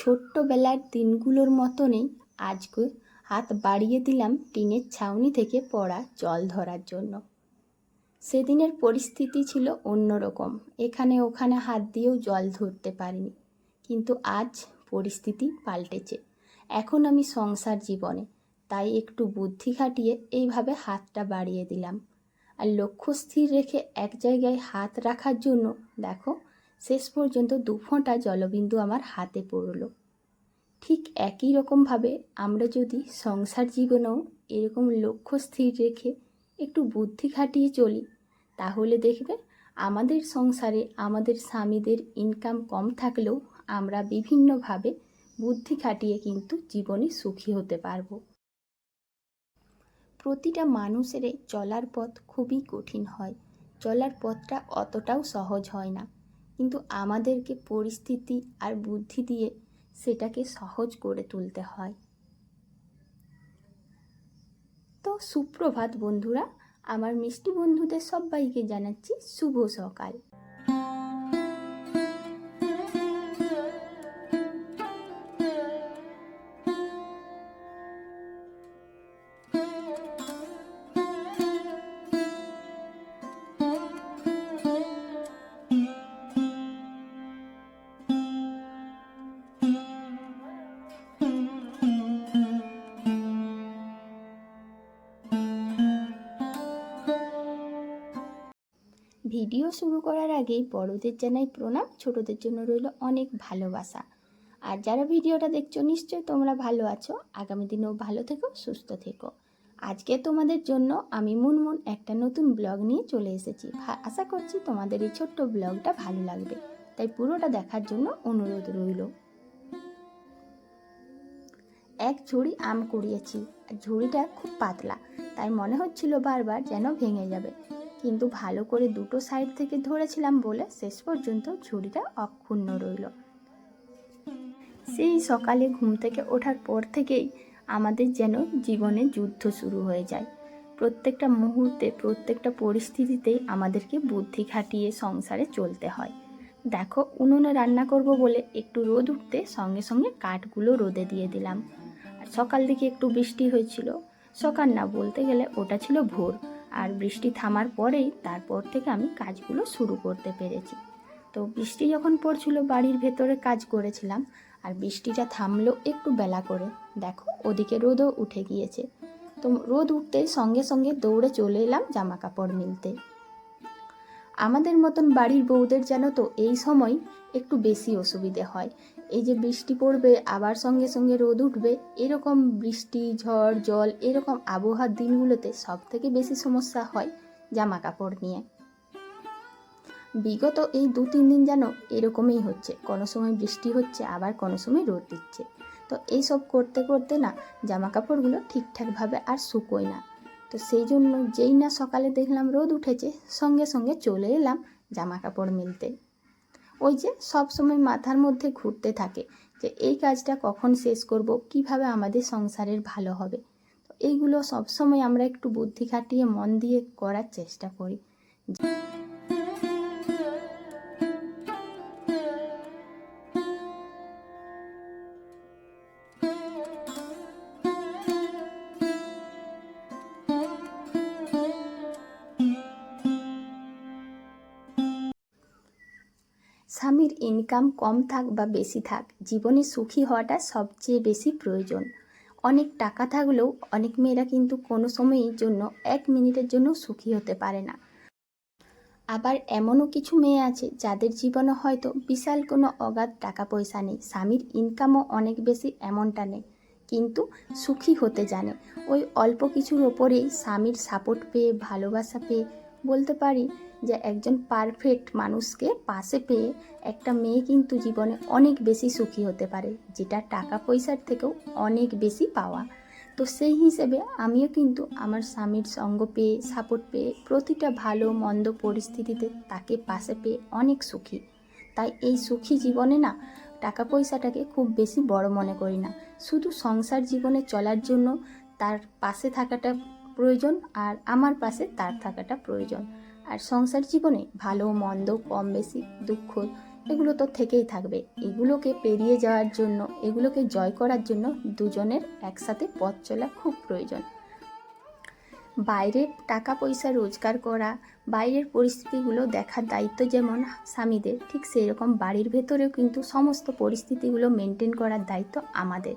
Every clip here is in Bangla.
ছোট্টবেলার দিনগুলোর মতনই আজকে হাত বাড়িয়ে দিলাম টিনের ছাউনি থেকে পড়া জল ধরার জন্য। সেদিনের পরিস্থিতি ছিল অন্যরকম, এখানে ওখানে হাত দিয়েও জল ধরতে পারিনি, কিন্তু আজ পরিস্থিতি পাল্টেছে। এখন আমি সংসার জীবনে, তাই একটু বুদ্ধি খাটিয়ে এইভাবে হাতটা বাড়িয়ে দিলাম। আর লক্ষ্য স্থির রেখে এক জায়গায় হাত রাখার জন্য দেখো শেষ পর্যন্ত 2 ফোঁটা জলবিন্দু আমার হাতে পড়ল। ঠিক একই রকমভাবে আমরা যদি সংসার জীবনেও এরকম লক্ষ্য স্থির রেখে একটু বুদ্ধি খাটিয়ে চলি, তাহলে দেখবে আমাদের সংসারে আমাদের স্বামীদের ইনকাম কম থাকলেও আমরা বিভিন্নভাবে বুদ্ধি খাটিয়ে কিন্তু জীবনে সুখী হতে পারবো। প্রতিটা মানুষেরই চলার পথ খুবই কঠিন হয়, চলার পথটা অতটাও সহজ হয় না, কিন্তু আমাদেরকে পরিস্থিতি আর বুদ্ধি দিয়ে সেটাকে সহজ করে তুলতে হয়। তো সুপ্রভাত বন্ধুরা, আমার মিষ্টি বন্ধুদের সবাইকে জানাচ্ছি শুভ সকাল। ভিডিও শুরু করার আগেই বড়দের জানাই প্রণাম, ছোটদের জন্য রইল অনেক ভালোবাসা। আর যারা ভিডিওটা দেখছো নিশ্চয়ই তোমরা ভালো আছো, আগামী দিনেও ভালো থেকো, সুস্থ থেকো। আজকে তোমাদের জন্য আমি মুনমুন একটা নতুন ব্লগ নিয়ে চলে এসেছি। আশা করছি তোমাদের এই ছোট্ট ব্লগটা ভালো লাগবে, তাই পুরোটা দেখার জন্য অনুরোধ রইল। এক ঝুড়ি আম কুড়িয়েছি, ঝুড়িটা খুব পাতলা, তাই মনে হচ্ছিল বারবার যেন ভেঙে যাবে, কিন্তু ভালো করে দুটো সাইড থেকে ধরেছিলাম বলে শেষ পর্যন্ত ঝুড়িটা অক্ষুণ্ণ রইল। সেই সকালে ঘুম থেকে ওঠার পর থেকেই আমাদের যেন জীবনে যুদ্ধ শুরু হয়ে যায়। প্রত্যেকটা মুহূর্তে প্রত্যেকটা পরিস্থিতিতেই আমাদেরকে বুদ্ধি খাটিয়ে সংসারে চলতে হয়। দেখো, উনুনে রান্না করব বলে একটু রোদ উঠতে সঙ্গে সঙ্গে কাঠগুলো রোদে দিয়ে দিলাম। আর সকাল দিকে একটু বৃষ্টি হয়েছিল, সকাল না বলতে গেলে ওটা ছিল ভোর। আর বৃষ্টি থামার পরেই তারপর থেকে আমি কাজগুলো শুরু করতে পেরেছি। তো বৃষ্টি যখন পড়ছিল বাড়ির ভেতরে কাজ করেছিলাম, আর বৃষ্টিটা থামলো একটু বেলা করে। দেখো ওদিকে রোদও উঠে গিয়েছে, তো রোদ উঠতে সঙ্গে সঙ্গে দৌড়ে চলে এলাম জামা কাপড় মিলতে। আমাদের মতন বাড়ির বউদের জানো তো এই সময় একটু বেশি অসুবিধে হয়। এই যে বৃষ্টি পড়বে আবার সঙ্গে সঙ্গে রোদ উঠবে, এরকম বৃষ্টি ঝড় জল এরকম আবহাওয়ার দিনগুলোতে সব থেকে বেশি সমস্যা হয় জামা কাপড় নিয়ে। বিগত এই 2-3 দিন যেন এরকমই হচ্ছে, কোনো সময় বৃষ্টি হচ্ছে আবার কোনো সময় রোদ দিচ্ছে। তো এইসব করতে করতে না জামা কাপড়গুলো ঠিকঠাকভাবে আর শুকোয় না। তো সেই জন্য যেই না সকালে দেখলাম রোদ উঠেছে, সঙ্গে সঙ্গে চলে এলাম জামা কাপড় মিলতে। ওই যে সব সময় মাথার মধ্যে ঘুরতে থাকে যে এই কাজটা কখন শেষ করব, কিভাবে আমাদের সংসারের ভালো হবে। তো এইগুলো সবসময় আমরা একটু বুদ্ধি খাটিয়ে মন দিয়ে করার চেষ্টা করি। স্বামীর ইনকাম কম থাক বা বেশি থাক, জীবনে সুখী হওয়াটা সবচেয়ে বেশি প্রয়োজন। অনেক টাকা থাকলেও অনেক মেয়েরা কিন্তু কোনো সময়ের জন্য 1 মিনিটের জন্য সুখী হতে পারে না। আবার এমনও কিছু মেয়ে আছে যাদের জীবনে হয়তো বিশাল কোনো অগাধ টাকা পয়সা নেই, স্বামীর ইনকামও অনেক বেশি এমনটা নেই, কিন্তু সুখী হতে জানে। ওই অল্প কিছুর ওপরেই স্বামীর সাপোর্ট পেয়ে, ভালোবাসা পেয়ে, বলতে পারি যে একজন পারফেক্ট মানুষকে পাশে পেয়ে একটা মেয়ে কিন্তু জীবনে অনেক বেশি সুখী হতে পারে, যেটা টাকা পয়সার থেকেও অনেক বেশি পাওয়া। তো সেই হিসেবে আমিও কিন্তু আমার স্বামীর সঙ্গ পেয়ে, সাপোর্ট পেয়ে, প্রতিটা ভালো মন্দ পরিস্থিতিতে তাকে পাশে পেয়ে অনেক সুখী। তাই এই সুখী জীবনে না টাকা পয়সাটাকে খুব বেশি বড় মনে করি না। শুধু সংসার জীবনে চলার জন্য তার পাশে থাকাটা প্রয়োজন, আর আমার পাশে তার থাকাটা প্রয়োজন। আর সংসার জীবনে ভালো মন্দ কম বেশি দুঃখ এগুলো তো থেকেই থাকবে। এগুলোকে পেরিয়ে যাওয়ার জন্য, এগুলোকে জয় করার জন্য দুজনের একসাথে পথ চলা খুব প্রয়োজন। বাইরে টাকা পয়সা রোজগার করা, বাইরের পরিস্থিতিগুলো দেখার দায়িত্ব যেমন স্বামীদের, ঠিক সেই রকম বাড়ির ভেতরেও কিন্তু সমস্ত পরিস্থিতিগুলো মেনটেন করার দায়িত্ব আমাদের।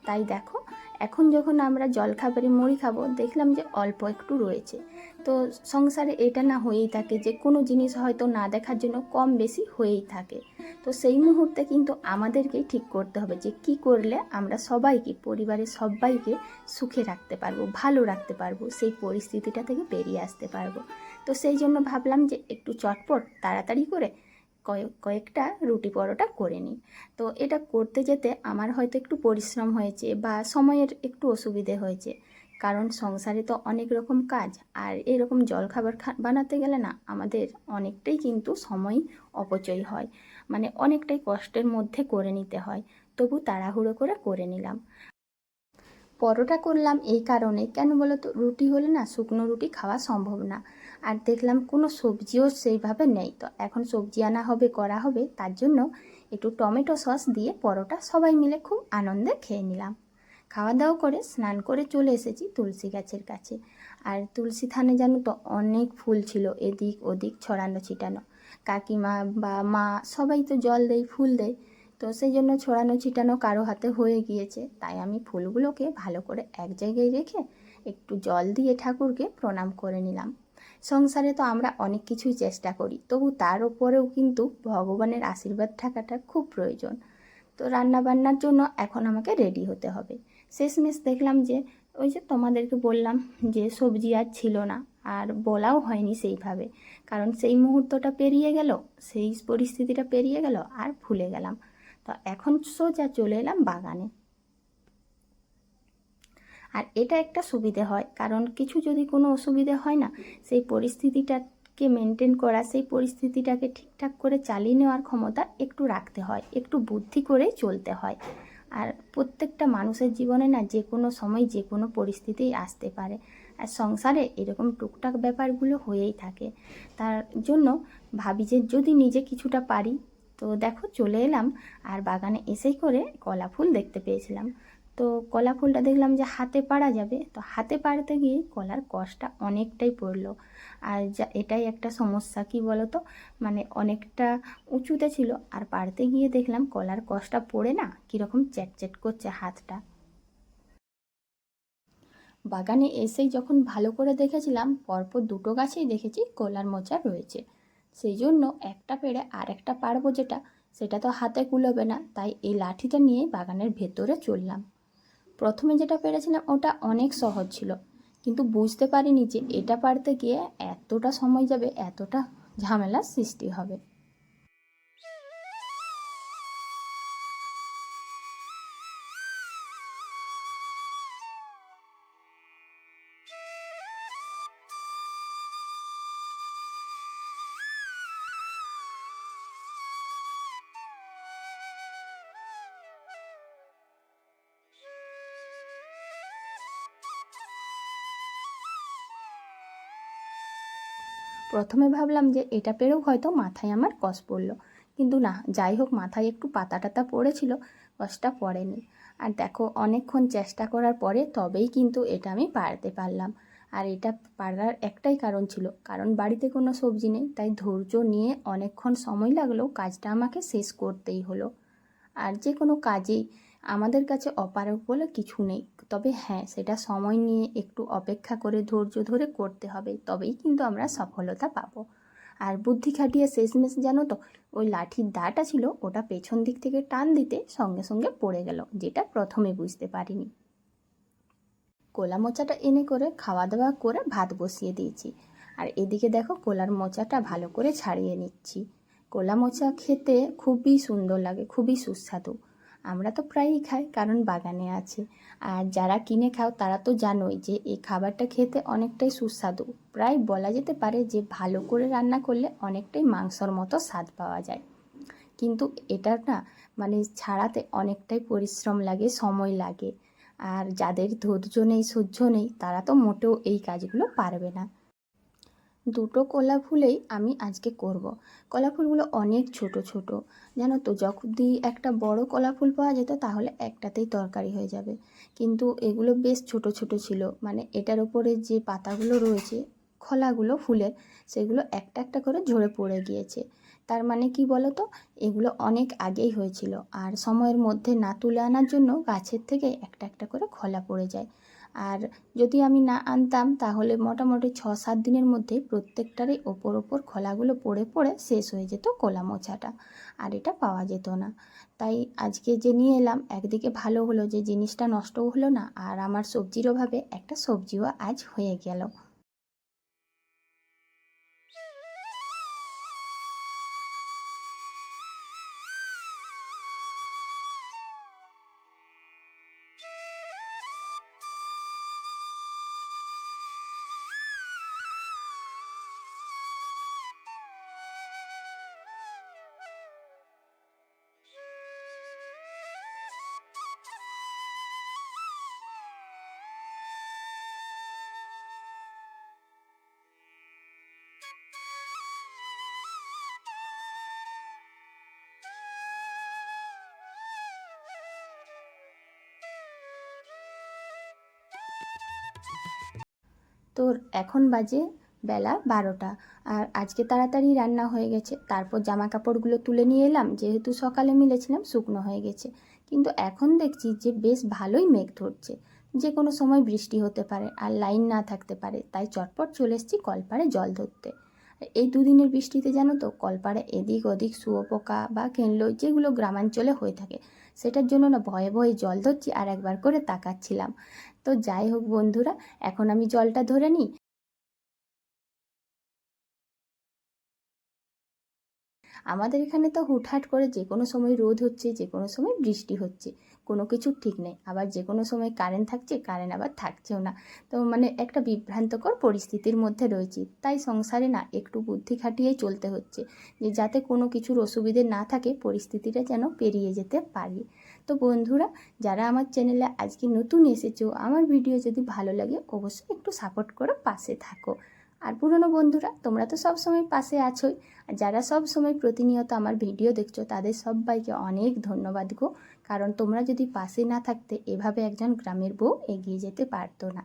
তাই দেখো, এখন যখন আমরা জলখাবারে মুড়ি খাবো, দেখলাম যে অল্প একটু রয়েছে। তো সংসারে এটা না হয়েই থাকে যে কোনো জিনিস হয়তো না দেখার জন্য কম বেশি হয়েই থাকে। তো সেই মুহূর্তে কিন্তু আমাদেরকেই ঠিক করতে হবে যে কি করলে আমরা সবাইকে, পরিবারের সবাইকে সুখে রাখতে পারবো, ভালো রাখতে পারবো, সেই পরিস্থিতিটা থেকে বেরিয়ে আসতে পারবো। তো সেই জন্য ভাবলাম যে একটু চটপট তাড়াতাড়ি করে কয়েকটা রুটি পরোটা করে নিই। তো এটা করতে যেতে আমার হয়তো একটু পরিশ্রম হয়েছে বা সময়ের একটু অসুবিধে হয়েছে, কারণ সংসারে তো অনেক রকম কাজ, আর এরকম জলখাবার বানাতে গেলে না আমাদের অনেকটাই কিন্তু সময় অপচয় হয়, মানে অনেকটাই কষ্টের মধ্যে করে নিতে হয়। তবু তাড়াহুড়ো করে নিলাম। পরোটা করলাম এই কারণে, কেন বলো তো, রুটি হলে না শুকনো রুটি খাওয়া সম্ভব না। আর দেখলাম কোনো সবজিও সেইভাবে নেই, তো এখন সবজি আনা হবে, করা হবে, তার জন্য একটু টমেটো সস দিয়ে পরোটা সবাই মিলে খুব আনন্দে খেয়ে নিলাম। খাওয়া দাওয়া করে স্নান করে চলে এসেছি তুলসী গাছের কাছে। আর তুলসী থানে জানো তো অনেক ফুল ছিল, এদিক ওদিক ছড়ানো ছিটানো। কাকিমা বা মা সবাই তো জল দেয়, ফুল দেয়। তো সেই জন্য ছড়ানো ছিটানো কারো হাতে হয়ে গিয়েছে, তাই আমি ফুলগুলোকে ভালো করে এক জায়গায় রেখে একটু জল দিয়ে ঠাকুরকে প্রণাম করে নিলাম। সংসারে তো আমরা অনেক কিছুই চেষ্টা করি, তবু তার উপরেও কিন্তু ভগবানের আশীর্বাদ থাকাটা খুব প্রয়োজন। তো রান্না বান্নার জন্য এখন আমাকে রেডি হতে হবে। শেষমেশ দেখলাম যে ওই যে তোমাদেরকে বললাম যে সবজি আর ছিল না, আর বলাও হয়নি সেইভাবে, কারণ সেই মুহূর্তটা পেরিয়ে গেল, সেই পরিস্থিতিটা পেরিয়ে গেল, আর ভুলে গেলাম। তো এখন সোজা চলে এলাম বাগানে। আর এটা একটা সুবিধে হয়, কারণ কিছু যদি কোনো অসুবিধে হয় না, সেই পরিস্থিতিটাকে মেনটেন করা, সেই পরিস্থিতিটাকে ঠিকঠাক করে চালিয়ে নেওয়ার ক্ষমতা একটু রাখতে হয়, একটু বুদ্ধি করে চলতে হয়। আর প্রত্যেকটা মানুষের জীবনে না যে কোনো সময় যে কোনো পরিস্থিতিই আসতে পারে, আর সংসারে এরকম টুকটাক ব্যাপারগুলো হয়েই থাকে। তার জন্য ভাবি যে যদি নিজে কিছুটা পারি। তো দেখো চলে এলাম, আর বাগানে এসেই করে কলা ফুল দেখতে পেয়েছিলাম। তো কলা ফুলটা দেখলাম যে হাতে পাড়া যাবে, তো হাতে পাড়তে গিয়ে কলার কষটা অনেকটাই পড়লো। আর যা এটাই একটা সমস্যা, কি বলো তো, মানে অনেকটা উঁচুতে ছিল, আর পাড়তে গিয়ে দেখলাম কলার কষটা পড়ে না কীরকম চ্যাটচ্যাট করছে হাতটা। বাগানে এসেই যখন ভালো করে দেখেছিলাম, পরপর দুটো গাছেই দেখেছি কলার মোচা রয়েছে। সেই জন্য একটা পেড়ে আর একটা পারবো যেটা, সেটা তো হাতে কুলোবে না, তাই এই লাঠিটা নিয়ে বাগানের ভেতরে চললাম। প্রথমে যেটা পেরেছিলাম ওটা অনেক সহজ ছিল, কিন্তু বুঝতে পারিনি যে এটা পারতে গিয়ে এতটা সময় যাবে, এতটা ঝামেলার সৃষ্টি হবে। প্রথমে ভাবলাম যে এটা পেরেও হয়তো মাথায় আমার কষ পড়লো, কিন্তু না, যাই হোক, মাথায় একটু পাতা টাতা পড়েছিল, কষটা পড়েনি। আর দেখো অনেকক্ষণ চেষ্টা করার পরে তবেই কিন্তু এটা আমি পারতে পারলাম। আর এটা পারার একটাই কারণ ছিল, কারণ বাড়িতে কোনো সবজি নেই, তাই ধৈর্য নিয়ে অনেকক্ষণ সময় লাগলেও কাজটা আমাকে শেষ করতেই হলো। আর যে কোনো কাজেই আমাদের কাছে অপারগ বলে কিছু নেই, তবে হ্যাঁ, সেটা সময় নিয়ে একটু অপেক্ষা করে ধৈর্য ধরে করতে হবে, তবেই কিন্তু আমরা সফলতা পাবো। আর বুদ্ধি খাটিয়ে শেষমেশ জানো তো, ওই লাঠির দাটা ছিল ওটা পেছন দিক থেকে টান দিতে সঙ্গে সঙ্গে পড়ে গেল, যেটা প্রথমে বুঝতে পারিনি। কলা মোচাটা এনে করে খাওয়া দাওয়া করে ভাত বসিয়ে দিয়েছি। আর এদিকে দেখো কলার মোচাটা ভালো করে ছাড়িয়ে নিচ্ছি। কলা মোচা খেতে খুবই সুন্দর লাগে, খুবই সুস্বাদু। আমরা তো প্রায়ই খাই, কারণ বাগানে আছে। আর যারা কিনে খাও তারা তো জানোই যে এই খাবারটা খেতে অনেকটাই সুস্বাদু। প্রায় বলা যেতে পারে যে ভালো করে রান্না করলে অনেকটাই মাংসর মতো স্বাদ পাওয়া যায়। কিন্তু এটা না, মানে ছাড়াতে অনেকটাই পরিশ্রম লাগে, সময় লাগে। আর যাদের ধৈর্য নেই, সহ্য নেই, তারা তো মোটেও এই কাজগুলো পারবে না। দুটো কলা ফুলেই আমি আজকে করব। কলা ফুলগুলো অনেক ছোট ছোট, জানো তো, যদি একটা বড় কলা ফুল পাওয়া যেত তাহলে একটাতেই তরকারি হয়ে যাবে, কিন্তু এগুলো বেশ ছোট ছোট ছিল। মানে এটার উপরে যে পাতাগুলো রয়েছে, খোলাগুলো ফুলের, সেগুলো একটা একটা করে ঝরে পড়ে গিয়েছে। তার মানে কি বলো তো, এগুলো অনেক আগেই হয়েছিল, আর সময়ের মধ্যে না তুলে আনার জন্য গাছের থেকে একটা একটা করে খোলা পড়ে যায়। আর যদি আমি না আনতাম তাহলে মোটামুটি 6-7 দিনের মধ্যে প্রত্যেকটারই ওপর ওপর খোলাগুলো পড়ে পড়ে শেষ হয়ে যেত কলা মোচাটা, আর এটা পাওয়া যেত না। তাই আজকে যে নিয়ে এলাম, একদিকে ভালো হলো যে জিনিসটা নষ্টও হলো না, আর আমার সবজির অভাবে একটা সবজিও আজ হয়ে গেল। তোর এখন বাজে বেলা 12টা, আর আজকে তাড়াতাড়ি রান্না হয়ে গেছে। তারপর জামা কাপড়গুলো তুলে নিয়ে এলাম, যেহেতু সকালে মিলেছিলাম শুকনো হয়ে গেছে। কিন্তু এখন দেখছি যে বেশ ভালোই মেঘ ধরছে, যে কোনো সময় বৃষ্টি হতে পারে আর লাইন না থাকতে পারে। তাই চটপট চলে এসেছি কলপাড়ে জল ধরতে। এই দুদিনের বৃষ্টিতে জানো তো, কলপাড়ে এদিক ওদিক শুয়োপোকা বা কেনলো, যেগুলো গ্রামাঞ্চলে হয়ে থাকে, সেটার জন্য না ভয়ে ভয়ে জল ধরছি আর একবার করে তাকাচ্ছিলাম। তো যাই হোক বন্ধুরা, এখন আমি জলটা ধরে নিই। আমাদের এখানে তো হুটহাট করে যে কোনো সময় রোদ হচ্ছে, যে কোনো সময় বৃষ্টি হচ্ছে, কোনো কিছুর ঠিক নেই। আবার যে কোনো সময় কারেন্ট থাকছে, কারেন্ট আবার থাকছেও না। তো মানে একটা বিভ্রান্তকর পরিস্থিতির মধ্যে রয়েছি। তাই সংসারে না একটু বুদ্ধি খাটিয়েই চলতে হচ্ছে, যে যাতে কোনো কিছুর অসুবিধে না থাকে, পরিস্থিতিটা যেন পেরিয়ে যেতে পারি। তো বন্ধুরা, যারা আমার চ্যানেলে আজকে নতুন এসেছো, আমার ভিডিও যদি ভালো লাগে অবশ্যই একটু সাপোর্ট করে পাশে থাকো। আর পুরনো বন্ধুরা, তোমরা তো সব সময় পাশে আছোই। আর যারা সব সময় প্রতিনিয়ত আমার ভিডিও দেখছো, তাদের সবাইকে অনেক ধন্যবাদ গো। কারণ তোমরা যদি পাশে না থাকতে, এভাবে একজন গ্রামের বউ এগিয়ে যেতে পারতো না।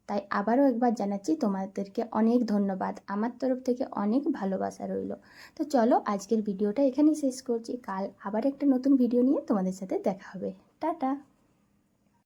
তাই আবারও একবার জানাচ্ছি তোমাদেরকে অনেক ধন্যবাদ, আমার তরফ থেকে অনেক ভালোবাসা রইল। তো চলো, আজকের ভিডিওটা এখানেই শেষ করছি। কাল আবার একটা নতুন ভিডিও নিয়ে তোমাদের সাথে দেখা হবে। টাটা।